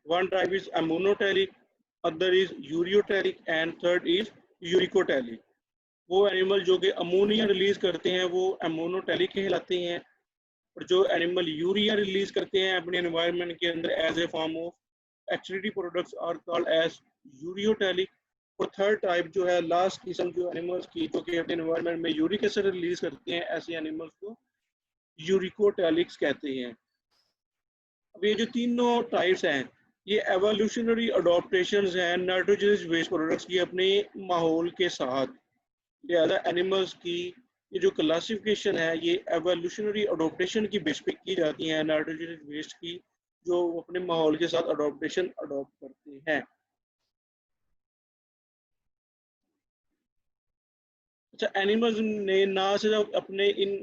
One type is ammonotelic, other is ureotelic and third is uricotelic. वो animal जो कि ammonia release करते हैं वो एमोनोटेलिक कहलाते हैं, और जो एनिमल यूरिया रिलीज करते हैं अपने एनवायरनमेंट के अंदर as a form of excretory products are called as ureotelic. और थर्ड टाइप जो है, लास्ट किस्म जो एनिमल्स की जो कि अपने एनवायरनमेंट में यूरिक एसिड रिलीज करते हैं, ऐसे एनिमल्स को यूरिकोटेलिक्स कहते हैं। अब ये जो तीनों टाइप्स हैं ये एवोल्यूशनरी अडोप्टेशंस हैं नाइट्रोजनस वेस्ट प्रोडक्ट्स की अपने माहौल के साथ। लिहाजा एनिमल्स की ये जो क्लासिफिकेशन है ये एवोल्यूशनरी अडोप्टेशन की बेस पे की जाती है, नाइट्रोजनस वेस्ट की जो अपने माहौल के साथ अडोप्टेशन अडोप्ट करते हैं। अच्छा, एनिमल्स ने ना सिर्फ अपने इन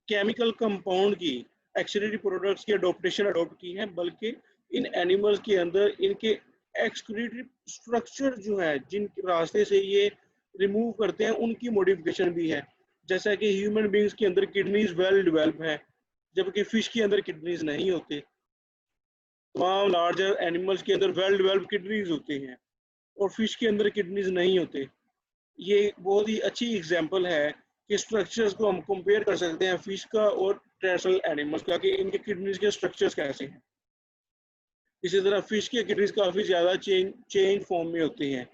केमिकल कंपाउंड की एक्सक्रीटरी प्रोडक्ट्स की अडोप्टेशन अडोप्ट की है, बल्कि इन एनिमल्स के अंदर इनके एक्सक्रीटरी स्ट्रक्चर जो है जिन रास्ते से ये रिमूव करते हैं उनकी मॉडिफिकेशन भी है। जैसा कि ह्यूमन बींग्स के अंदर किडनीज वेल डेवलप है, जबकि फिश के अंदर किडनीज नहीं होते। तमाम लार्जर एनिमल्स के अंदर वेल डेवलप किडनीज होते हैं और फिश के अंदर किडनीज नहीं होते। ये बहुत ही अच्छी एग्जांपल है कि स्ट्रक्चर्स को हम कंपेयर कर सकते हैं फिश का और टेरेस्ट्रियल एनिमल्स का कि इनके किडनीज के स्ट्रक्चर्स कैसे हैं। इसी तरह फिश के किडनीज काफ़ी ज़्यादा चेंज फॉर्म में होते हैं।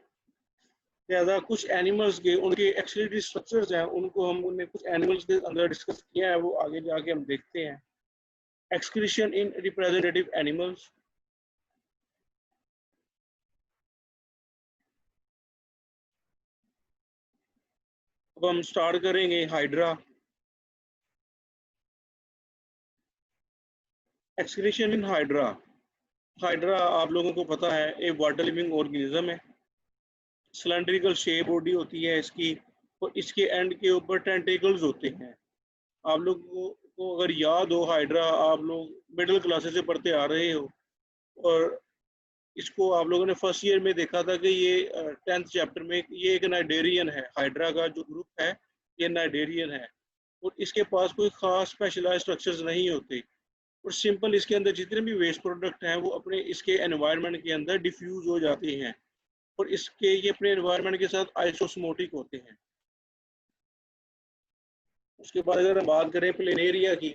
लिहाजा कुछ एनिमल्स के उनके एक्सक्रीटरी स्ट्रक्चर्स हैं, उनको हम उन्हें कुछ एनिमल्स के अंदर डिस्कस किया है, वो आगे जाके हम देखते हैं। Excretion in representative animals. अब हम स्टार्ट करेंगे hydra. Excretion in hydra. Hydra आप लोगों को पता है एक वाटर लिविंग ऑर्गेनिज्म है। सिलेंड्रिकल शेप बॉडी होती है इसकी, और इसके एंड के ऊपर टेंटेकल्स होते हैं। आप लोगों को अगर याद हो हाइड्रा, आप लोग मिडिल क्लासेस से पढ़ते आ रहे हो, और इसको आप लोगों ने फर्स्ट ईयर में देखा था कि ये 10th चैप्टर में ये एक नाइडेरियन है। हाइड्रा का जो ग्रुप है ये नाइडेरियन है, और इसके पास कोई खास स्पेशलाइज स्ट्रक्चर्स नहीं होते, और सिंपल इसके अंदर जितने भी वेस्ट प्रोडक्ट हैं वो अपने इसके एनवायरनमेंट के अंदर डिफ्यूज हो जाते हैं, और इसके ये अपने एनवायरनमेंट के साथ आइसोस्मोटिक होते हैं। उसके बाद अगर हम बात करें प्लेनेरिया की,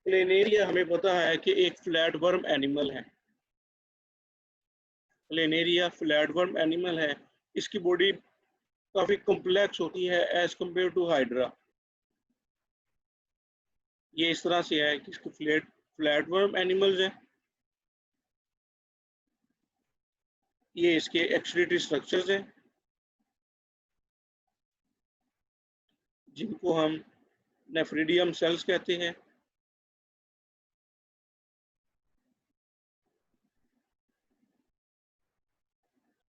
प्लेनेरिया हमें पता है कि एक फ्लैट वर्म एनिमल है। प्लेनेरिया फ्लैट वर्म एनिमल है। इसकी बॉडी काफ़ी कॉम्प्लेक्स होती है एज कम्पेयर टू हाइड्रा। ये इस तरह से है कि इसके फ्लैट वर्म एनिमल्स हैं। ये इसके एक्सक्रीटरी स्ट्रक्चर्स हैं जिनको हम नेफ्रिडियम सेल्स कहते हैं।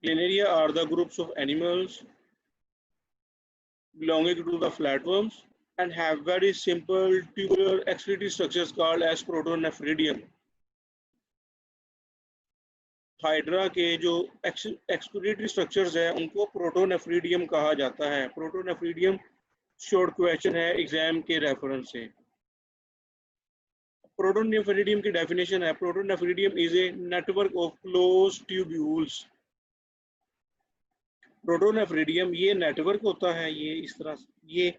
Planaria are the groups of animals belonging to the flatworms and have very simple tubular excretory structures called as protonephridium. Hydra के जो एक्सक्रीटरी स्ट्रक्चर्स हैं उनको प्रोटोनेफ्रिडियम कहा जाता है। प्रोटोनेफ्रिडियम शॉर्ट क्वेश्चन है एग्जाम के रेफरेंस से। प्रोटोनेफ्रिडियम की डेफिनेशन है, protonephridium is a network of close tubules. Protonephridium ये नेटवर्क होता है, ये इस तरह ये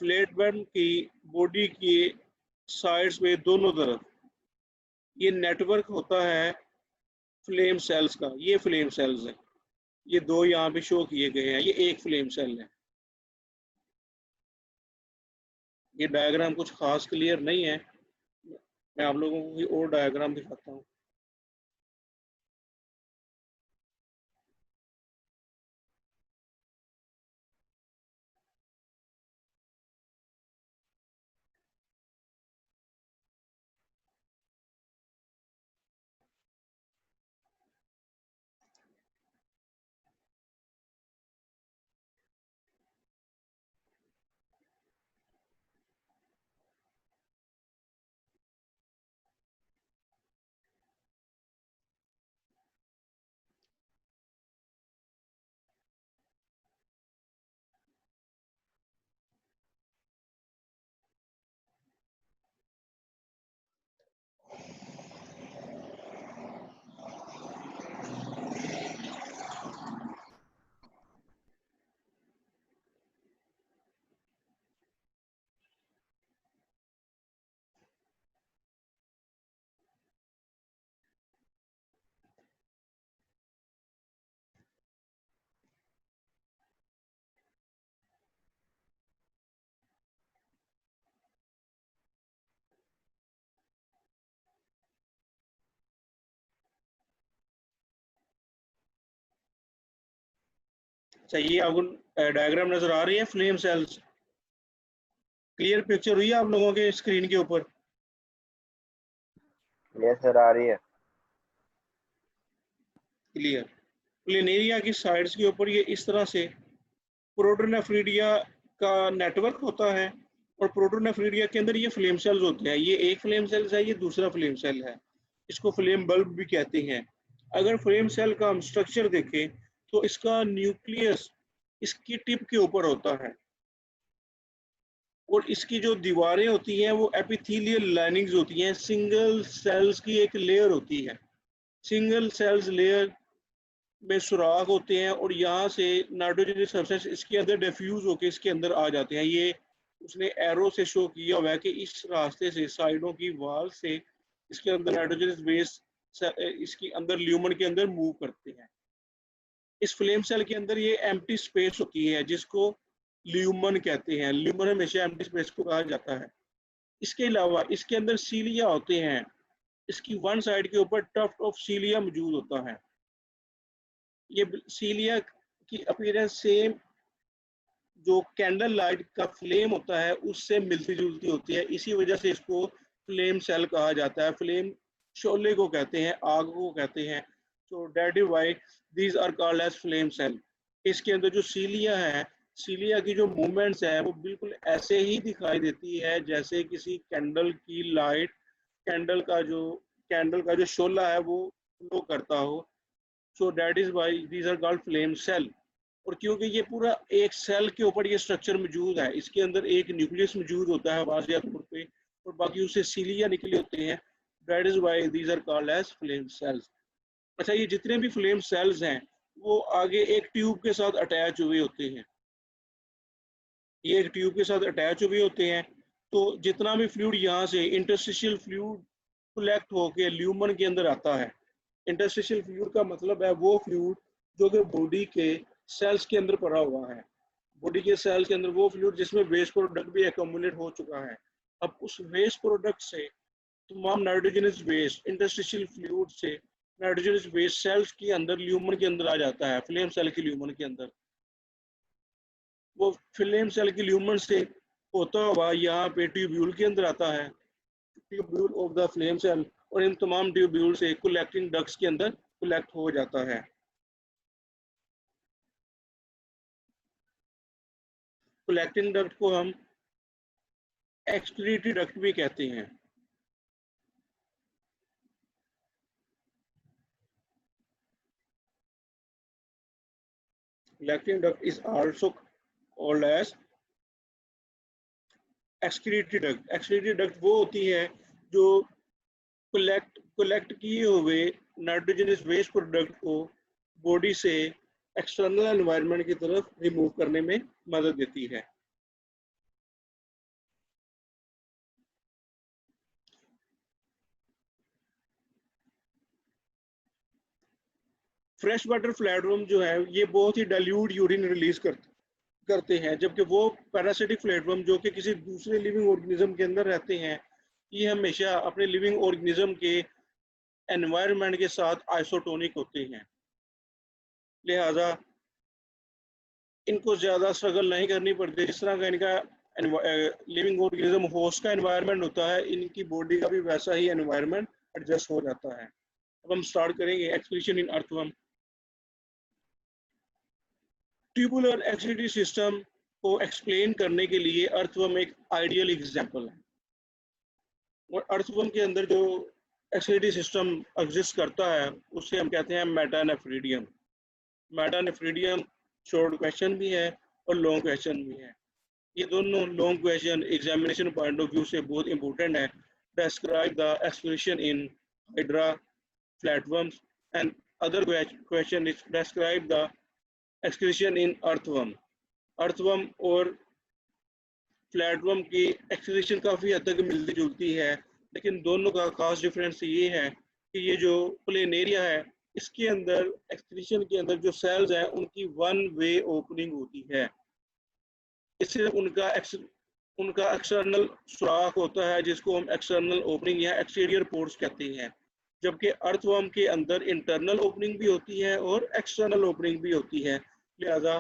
फ्लैटवर्म की बॉडी के साइड्स में दोनों तरफ ये नेटवर्क होता है फ्लेम सेल्स का। ये फ्लेम सेल्स है, ये दो यहाँ पे शो किए गए हैं, ये एक फ्लेम सेल है। ये डायग्राम कुछ खास क्लियर नहीं है, मैं आप लोगों को कोई और डायग्राम दिखाता हूँ। अच्छा, ये आपको डायग्राम नजर आ रही है फ्लेम सेल्स, क्लियर पिक्चर हुई है आप लोगों के स्क्रीन के ऊपर? यस सर, आ रही है। क्लियर। प्लेनेरिया की साइड्स के ऊपर ये इस तरह से प्रोटोनेफ्रिडिया का नेटवर्क होता है, और प्रोटोनेफ्रिडिया के अंदर ये फ्लेम सेल्स होते हैं। ये एक फ्लेम सेल्स है, ये दूसरा फ्लेम सेल है, इसको फ्लेम बल्ब भी कहते हैं। अगर फ्लेम सेल का हम स्ट्रक्चर देखें तो इसका न्यूक्लियस इसकी टिप के ऊपर होता है, और इसकी जो दीवारें होती हैं वो एपिथेलियल लाइनिंग्स होती हैं, सिंगल सेल्स की एक लेयर होती है। सिंगल सेल्स लेयर में सुराख होते हैं, और यहाँ से नाइट्रोजनस सब्सटेंस इसके अंदर डिफ्यूज होकर इसके अंदर आ जाते हैं। ये उसने एरो से शो किया हुआ है कि इस रास्ते से, साइडों की वाल से इसके अंदर नाइट्रोजनस बेस इसके अंदर ल्यूमन के अंदर मूव करते हैं। इस फ्लेम सेल के अंदर ये एम्प्टी स्पेस होती है जिसको ल्यूमन कहते हैं। ल्यूमन हमेशा एम्प्टी स्पेस को कहा जाता है। इसके अलावा इसके अंदर सीलिया होते हैं, इसकी वन साइड के ऊपर टफ्ट ऑफ सीलिया मौजूद होता है। ये सीलिया की अपीयरेंस सेम जो कैंडल लाइट का फ्लेम होता है उससे मिलती जुलती होती है, इसी वजह से इसको फ्लेम सेल कहा जाता है। फ्लेम शोले को कहते हैं, आग को कहते हैं। तो that is why these are called as flame cell. इसके अंदर जो सीलिया है, सीलिया की जो मूवमेंट्स है वो बिल्कुल ऐसे ही दिखाई देती है जैसे किसी कैंडल की लाइट, कैंडल का जो शोला है वो फ्लो करता हो। So that is why these are called flame cell. और क्योंकि ये पूरा एक सेल के ऊपर ये स्ट्रक्चर मौजूद है, इसके अंदर एक न्यूक्लियस मौजूद होता है वाजिया तौर पे, और बाकी उससे सीलिया निकले होते हैं। That is why these are called as flame cells. अच्छा, ये जितने भी फ्लेम सेल्स हैं वो आगे एक ट्यूब के साथ अटैच हुए होते हैं। ये एक ट्यूब के साथ अटैच हुए होते हैं, तो जितना भी फ्लूइड यहाँ से इंटरस्टिशियल फ्लूइड कलेक्ट होके ल्यूमन के अंदर आता है। इंटरस्टिशियल फ्लूइड का मतलब है वो फ्लूइड जो कि बॉडी के सेल्स के अंदर पड़ा हुआ है। बॉडी के सेल्स के अंदर वो फ्लूइड जिसमें वेस्ट प्रोडक्ट भी एक्यूमुलेट हो चुका है। अब उस वेस्ट प्रोडक्ट से तमाम नाइट्रोजनस वेस्ट इंटरस्टिशियल फ्लूइड से नाइट्रोजनस वेस्ट सेल्स के अंदर ल्यूमन के अंदर आ जाता है, फ्लेम सेल के ल्यूमन के अंदर। वो फ्लेम सेल के ल्यूमन से होता हुआ यहाँ पे ट्यूब्यूल के अंदर आता है, tubule of the flame cell, और इन तमाम ट्यूब्यूल से कलेक्टिंग डक्ट्स के अंदर कलेक्ट हो जाता है। कलेक्टिंग डक्ट को हम एक्सक्रीटरी डक्ट भी कहते हैं। Collecting duct is also called as excretory duct. Excretory duct वो होती है जो कलेक्ट किए हुए नाइट्रोजनस वेस्ट प्रोडक्ट को बॉडी से एक्सटर्नल एनवायरनमेंट की तरफ रिमूव करने में मदद देती है। फ्रेश वाटर फ्लैटवर्म जो है ये बहुत ही डाइल्यूट यूरिन रिलीज करते हैं, जबकि वो पैरासिटिक फ्लैटवर्म जो कि किसी दूसरे लिविंग ऑर्गेनिज्म के अंदर रहते हैं, ये हमेशा अपने लिविंग ऑर्गेनिज्म के एनवायरनमेंट के साथ आइसोटोनिक होते हैं। लिहाजा इनको ज़्यादा स्ट्रगल नहीं करनी पड़ती। जिस तरह का इनका लिविंग ऑर्गेनिज्म होस्ट का एनवायरनमेंट होता है, इनकी बॉडी का भी वैसा ही एनवायरनमेंट एडजस्ट हो जाता है। अब हम स्टार्ट करेंगे एक्सक्रीशन इन अर्थवर्म। ट्यूबुलर एक्सक्रीटरी सिस्टम को एक्सप्लेन करने के लिए अर्थवर्म एक आइडियल एग्जाम्पल है। और अर्थवर्म के अंदर जो एक्सक्रीटरी सिस्टम एग्जिस्ट करता है उसे हम कहते हैं मेटानेफ्रीडियम। मेटानेफ्रीडियम शॉर्ट क्वेश्चन भी है और लॉन्ग क्वेश्चन भी है। ये दोनों long question examination point of view से बहुत इंपॉर्टेंट है। Describe the excretion in hydra, flatworms and other question is describe the excretion in earthworm. Earthworm और फ्लैटवर्म की एक्सक्रीशन काफ़ी हद तक मिलती जुलती है, लेकिन दोनों का खास डिफरेंस ये है कि ये जो प्लेनेरिया है इसके अंदर एक्सक्रीशन के अंदर जो सेल्स हैं उनकी वन वे ओपनिंग होती है। इससे उनका एक्सटर्नल सुराख होता है जिसको हम एक्सटर्नल ओपनिंग या एक्सटीरियर पोर्ट्स कहते हैं, जबकि अर्थवर्म के अंदर इंटरनल ओपनिंग भी होती है और एक्सटर्नल ओपनिंग भी होती है। लिहाजा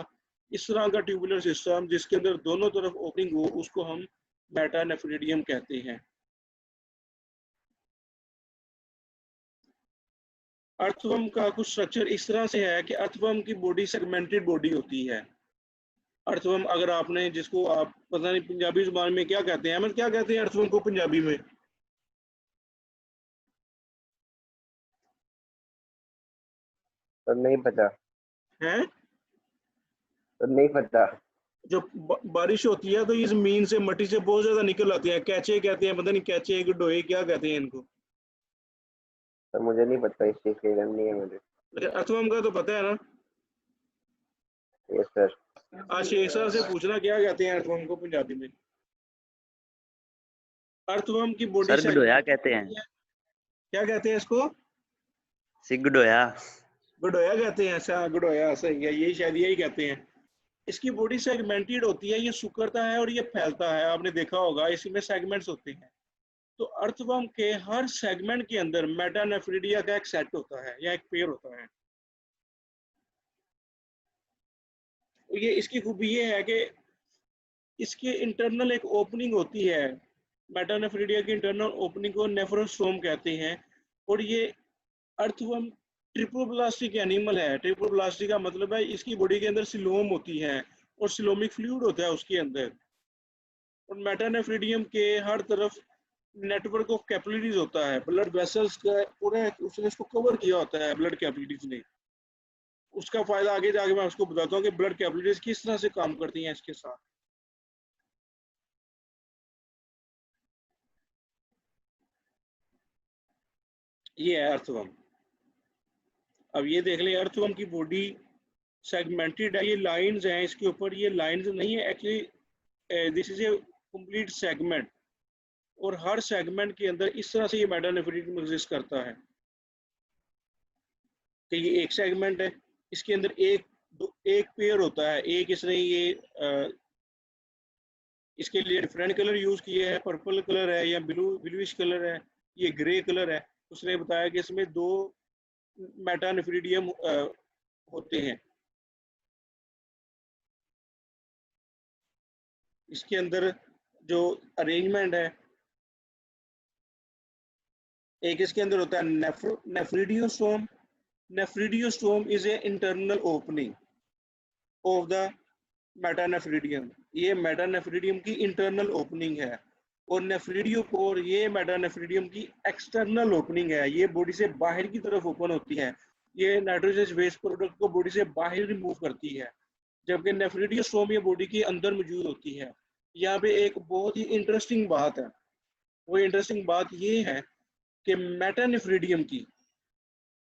इस तरह का ट्यूबुलर सिस्टम जिसके अंदर दोनों तरफ ओपनिंग हो उसको हम मेटानेफ्रिडियम कहते हैं। अर्थवर्म का कुछ स्ट्रक्चर इस तरह से है कि अर्थवर्म की बॉडी सेगमेंटेड बॉडी होती है। अर्थवर्म अगर आपने, जिसको आप पता नहीं पंजाबी जुबान में क्या कहते हैं, अहमद क्या कहते हैं अर्थवर्म को पंजाबी में? तो नहीं पता है तो नहीं पता। जब बारिश होती है तो ये जमीन से मट्टी से बहुत ज्यादा निकल आते हैं, कैचे कहते हैं, पता नहीं कैचे गडोए क्या कहते हैं इनको। तो मुझे नहीं पता, इस चीज का इल्म नहीं है मुझे। अच्छा, अर्थवर्म का तो पता है ना? Yes sir. आज शेख साहब से पूछना क्या कहते हैं अर्थवर्म को पंजाबी में। अर्थवर्म की बॉडी सर गडोया कहते हैं। क्या कहते हैं इसको? गडोया। गडोया कहते हैं। अच्छा, गडोया सही है, यही शायद यही कहते हैं। इसकी बॉडी सेगमेंटेड होती है, ये सुकड़ता है और ये फैलता है, आपने देखा होगा इसमें सेगमेंट्स होते हैं। तो अर्थवर्म के हर सेगमेंट के अंदर मेटानेफ्रिडिया का एक सेट होता है या एक पेयर होता है। ये इसकी खूबी ये है कि इसके इंटरनल एक ओपनिंग होती है। मेटानेफ्रिडिया की इंटरनल ओपनिंग को नेफ्रोस्टोम कहते हैं। और ये अर्थवर्म ट्रिप्लोब्लास्टिक एनिमल है। ट्रिप्लोब्लास्टिक का मतलब है इसकी बॉडी के अंदर सिलोम होती है और सिलोमिक फ्लूइड होता है उसके अंदर। और मेटानेफ्रिडियम के हर तरफ नेटवर्क ऑफ कैपिलरीज होता है, ब्लड वेसल्स का पूरा उसने इसको कवर किया होता है ब्लड कैपिलरीज ने। उसका फायदा आगे जाके मैं उसको बताता हूँ कि ब्लड कैपिलरीज किस तरह से काम करती हैं इसके साथ। ये है अर्थवर्म। अब ये देख लें, अर्थवर्म की बॉडी सेगमेंटेड है। ये लाइंस हैं इसके ऊपर, ये लाइंस नहीं है actually, this is a complete segment. और हर सेगमेंट के अंदर इस तरह से ये मेटानेफ्रिडियम एग्जिस्ट करता है कि ये एक सेगमेंट है, इसके अंदर एक पेयर होता है। एक इसने ये इसके लिए डिफरेंट कलर यूज किए हैं, पर्पल कलर है या ब्लूइश कलर है, ये ग्रे कलर है। उसने बताया कि इसमें 2 मेटानेफ्रिडियम होते हैं। इसके अंदर जो अरेंजमेंट है, एक इसके अंदर होता है nephridiostome. Nephridiostome is a internal opening of the metanephridium. ये मेटानेफ्रिडियम की इंटरनल ओपनिंग है। और नेफ्रिडियोपोर ये मेटानेफ्रिडियम की एक्सटर्नल ओपनिंग है, ये बॉडी से बाहर की तरफ ओपन होती है। ये नाइट्रोजनस वेस्ट प्रोडक्ट को बॉडी से बाहर रिमूव करती है, जबकि नेफ्रिडियोस्टोम ये बॉडी के अंदर मौजूद होती है। यहाँ पे एक बहुत ही इंटरेस्टिंग बात है। वो इंटरेस्टिंग बात ये है कि मेटानेफ्रिडियम की,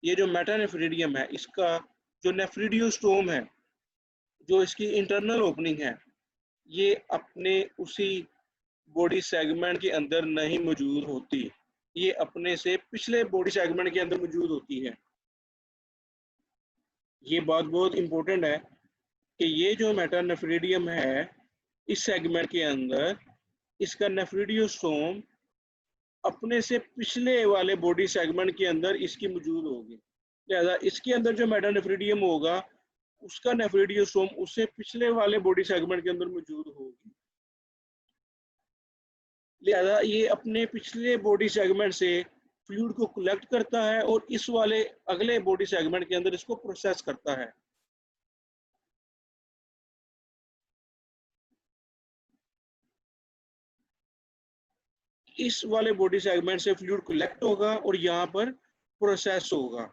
ये जो मेटानेफ्रिडियम है इसका जो नेफ्रिडियोस्टोम है, जो इसकी इंटरनल ओपनिंग है, ये अपने उसी बॉडी सेगमेंट के अंदर नहीं मौजूद होती, ये अपने से पिछले बॉडी सेगमेंट के अंदर मौजूद होती है। ये बात बहुत इंपॉर्टेंट है कि ये जो मेटानेफ्रिडियम है इस सेगमेंट के अंदर, इसका नेफ्रिडियोस्टोम अपने से पिछले वाले बॉडी सेगमेंट के अंदर इसकी मौजूद होगी। लिहाजा इसके अंदर जो मेटानेफ्रिडियम होगा उसका नेफ्रिडियोस्टोम उससे पिछले वाले बॉडी सेगमेंट के अंदर मौजूद होगी। लिहाजा ये अपने पिछले बॉडी सेगमेंट से फ्लूइड को कलेक्ट करता है और इस वाले अगले बॉडी सेगमेंट के अंदर इसको प्रोसेस करता है। इस वाले बॉडी सेगमेंट से फ्लूइड कलेक्ट होगा और यहाँ पर प्रोसेस होगा।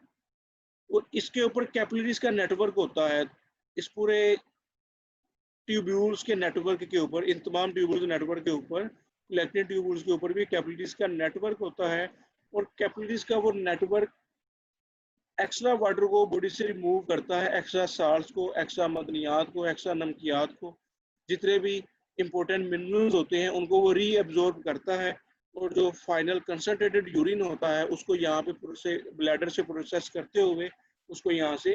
और इसके ऊपर कैपिलरीज का नेटवर्क होता है। इस पूरे ट्यूब्यूल्स के नेटवर्क के ऊपर, इन तमाम ट्यूब्यूल्स नेटवर्क के ऊपर, कलेक्टिंग ट्यूब्यूल्स के ऊपर भी कैपिलरीज का नेटवर्क होता है। और कैपिलरीज का वो नेटवर्क एक्स्ट्रा वाटर को बॉडी से रिमूव करता है, एक्स्ट्रा साल्ट्स को, एक्स्ट्रा मदनियात को, एक्स्ट्रा नमकियात को, जितने भी इंपॉर्टेंट मिनरल्स होते हैं उनको वो रीअब्जॉर्ब करता है। और जो फाइनल कंसंट्रेटेड यूरिन होता है उसको यहाँ पे ब्लैडर से प्रोसेस करते हुए उसको यहाँ से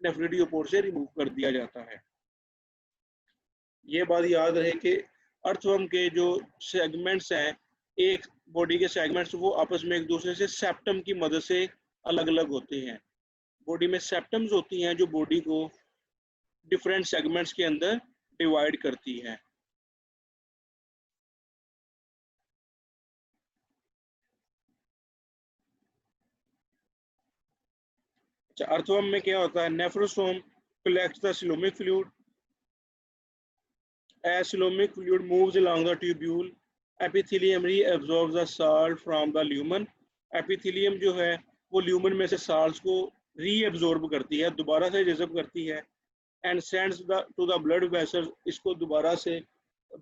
नेफ्रिडियोपोर से रिमूव कर दिया जाता है। ये बात याद रहे कि अर्थवर्म के जो सेगमेंट्स हैं, एक बॉडी के सेगमेंट्स, वो आपस में एक दूसरे से सेप्टम की मदद से अलग अलग होते हैं। बॉडी में सेप्टम्स होती हैं जो बॉडी को डिफरेंट सेगमेंट्स के अंदर डिवाइड करती है। अच्छा, अर्थवर्म में क्या होता है? नेफ्रोसोम collects the coelomic fluid. As coelomic fluid moves along the tubule, epithelium reabsorbs the salt from the lumen. Epithelium जो है वो ल्यूमन में से साल्ट्स को रीअब्जॉर्ब करती है, दोबारा से रिजर्व करती है, and sends to the blood vessels, इसको दोबारा से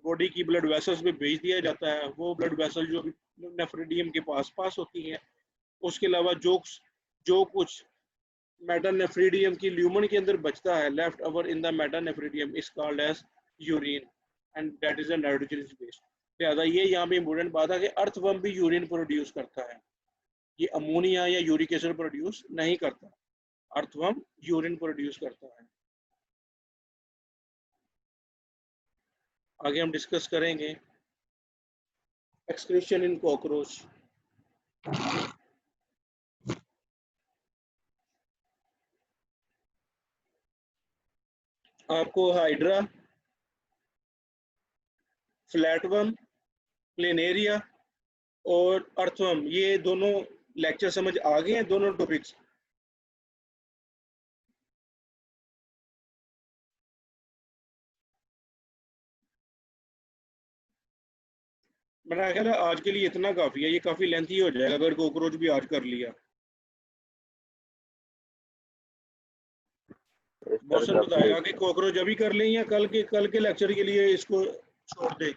बॉडी की ब्लड वेसल्स में भेज दिया जाता है। वो ब्लड वेसल जो नेफ्रिडियम के पास होती है। उसके अलावा जो कुछ मेटानेफ्रिडियम की ल्यूमन के अंदर बचता है, left over in the metanephridium is called as urine and that is a nitrogenous base. लिहाजा ये यहाँ पे इंपॉर्टेंट बात है कि अर्थवर्म भी यूरिन प्रोड्यूस करता है, ये अमोनिया या यूरिक एसिड प्रोड्यूस नहीं करता, अर्थवर्म यूरिन प्रोड्यूस करता है। आगे हम डिस्कस करेंगे एक्सक्रीशन इन कॉकरोच। आपको हाइड्रा, फ्लैटवर्म, प्लेनेरिया और अर्थवर्म ये दोनों लेक्चर समझ आ गए हैं, दोनों टॉपिक्स? मेरा ख्याल है आज के लिए इतना काफी है, ये काफी लेंथी हो जाएगा अगर कॉकरोच भी आज कर लिया। मौसम बताएगा कि कॉकरोच अभी कर लें या कल के लेक्चर के लिए इसको छोड़ दें।